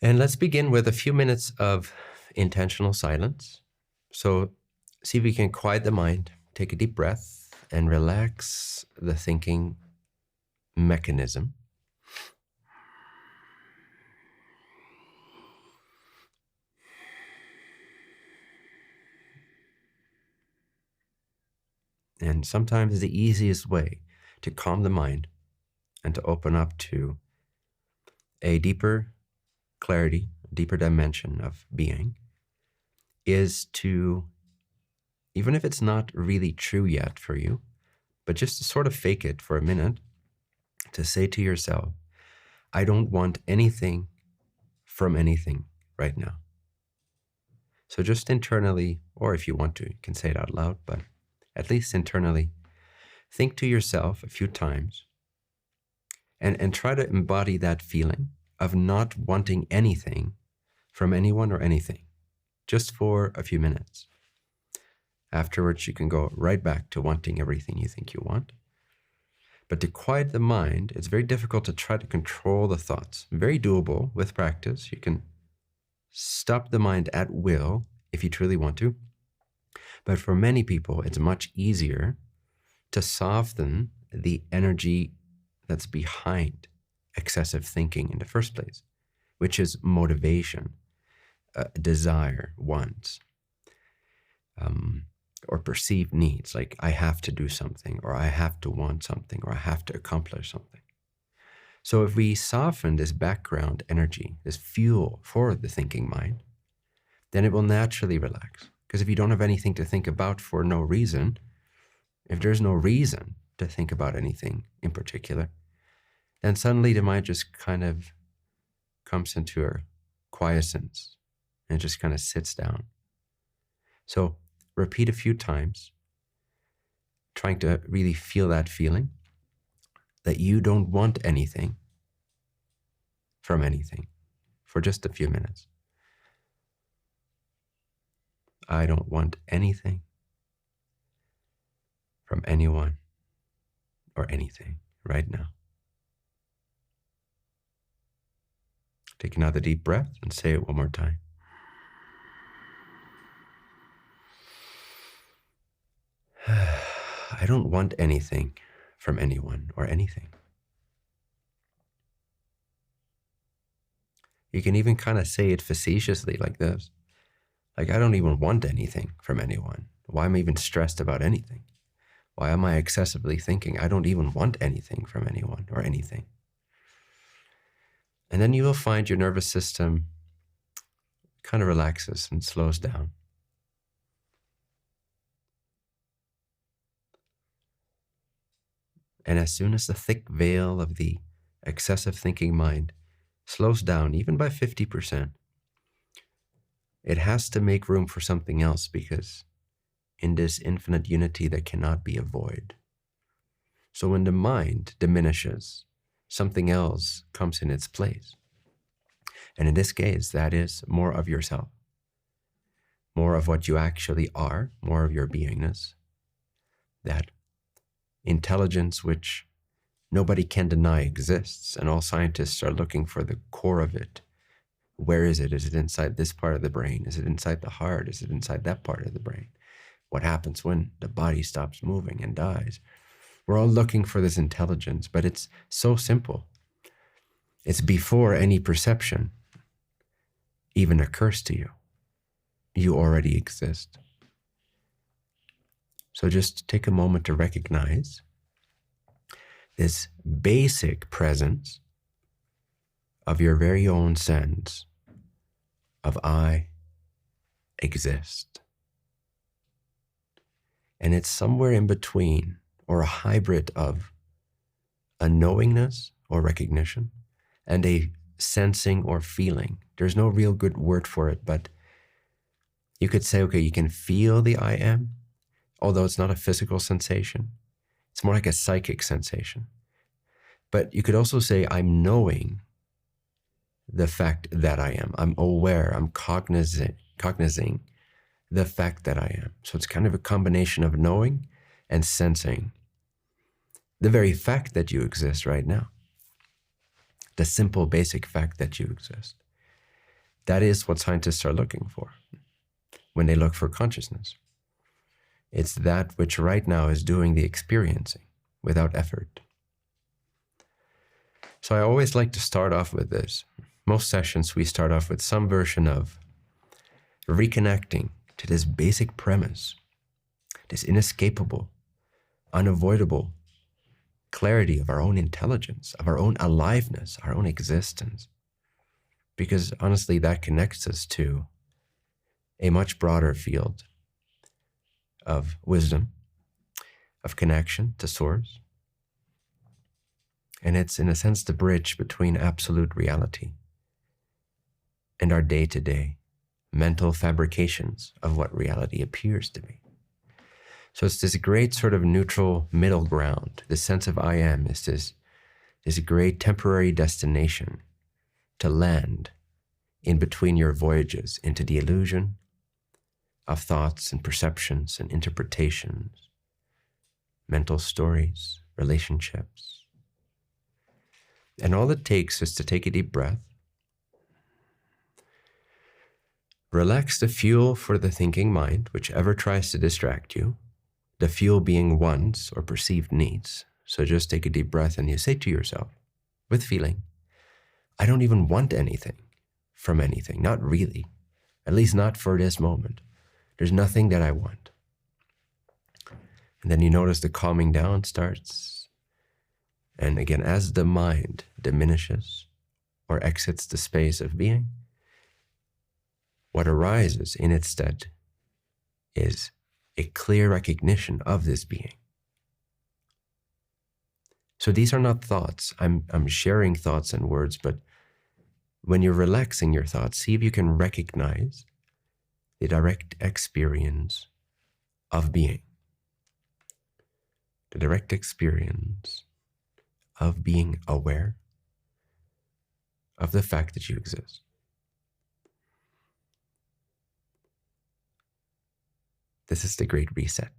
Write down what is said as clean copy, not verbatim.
And let's begin with a few minutes of intentional silence. So see if we can quiet the mind, take a deep breath, and relax the thinking mechanism. And sometimes the easiest way to calm the mind and to open up to a deeper clarity, a deeper dimension of being is to, even if it's not really true yet for you, but just to sort of fake it for a minute, to say to yourself, I don't want anything from anything right now. So just internally, or if you want to, you can say it out loud, but at least internally, think to yourself a few times and try to embody that feeling of not wanting anything from anyone or anything, just for a few minutes. Afterwards, you can go right back to wanting everything you think you want. But to quiet the mind, it's very difficult to try to control the thoughts. Very doable with practice. You can stop the mind at will if you truly want to. But for many people, it's much easier to soften the energy that's behind excessive thinking in the first place, which is motivation, desire, wants, or perceived needs, like I have to do something, or I have to want something, or I have to accomplish something. So if we soften this background energy, this fuel for the thinking mind, then it will naturally relax. Because if you don't have anything to think about for no reason, if there's no reason to think about anything in particular, then suddenly the mind just kind of comes into a quiescence and just kind of sits down. So repeat a few times, trying to really feel that feeling that you don't want anything from anything for just a few minutes. I don't want anything from anyone or anything right now. Take another deep breath and say it one more time. I don't want anything from anyone or anything. You can even kind of say it facetiously like this. Like, I don't even want anything from anyone. Why am I even stressed about anything? Why am I excessively thinking I don't even want anything from anyone or anything? And then you will find your nervous system kind of relaxes and slows down. And as soon as the thick veil of the excessive thinking mind slows down, even by 50%, it has to make room for something else, because in this infinite unity there cannot be a void. So when the mind diminishes, something else comes in its place. And in this case, that is more of yourself, more of what you actually are, more of your beingness, that intelligence which nobody can deny exists, and all scientists are looking for the core of it. Where is it? Is it inside this part of the brain? Is it inside the heart? Is it inside that part of the brain? What happens when the body stops moving and dies? We're all looking for this intelligence, but it's so simple. It's before any perception even occurs to you. You already exist. So just take a moment to recognize this basic presence of your very own sense of I exist. And it's somewhere in between, or a hybrid of a knowingness or recognition and a sensing or feeling. There's no real good word for it, but you could say, okay, you can feel the I am, although it's not a physical sensation. It's more like a psychic sensation. But you could also say, I'm knowing the fact that I am. I'm aware, I'm cognizing the fact that I am. So it's kind of a combination of knowing and sensing the very fact that you exist right now. The simple, basic fact that you exist. That is what scientists are looking for when they look for consciousness. It's that which right now is doing the experiencing without effort. So I always like to start off with this. Most sessions we start off with some version of reconnecting to this basic premise, this inescapable, unavoidable clarity of our own intelligence, of our own aliveness, our own existence. Because honestly, that connects us to a much broader field of wisdom, of connection to source. And it's, in a sense, the bridge between absolute reality and our day-to-day mental fabrications of what reality appears to be. So it's this great sort of neutral middle ground. The sense of I am is this great temporary destination to land in between your voyages into the illusion of thoughts and perceptions and interpretations, mental stories, relationships. And all it takes is to take a deep breath, relax the fuel for the thinking mind, whichever tries to distract you, the fuel being wants or perceived needs. So just take a deep breath and you say to yourself, with feeling, I don't even want anything from anything, not really, at least not for this moment. There's nothing that I want. And then you notice the calming down starts. And again, as the mind diminishes or exits the space of being, what arises in its stead is a clear recognition of this being. So these are not thoughts. I'm sharing thoughts and words, but when you're relaxing your thoughts, see if you can recognize the direct experience of being. The direct experience of being aware of the fact that you exist. This is the Great Reset.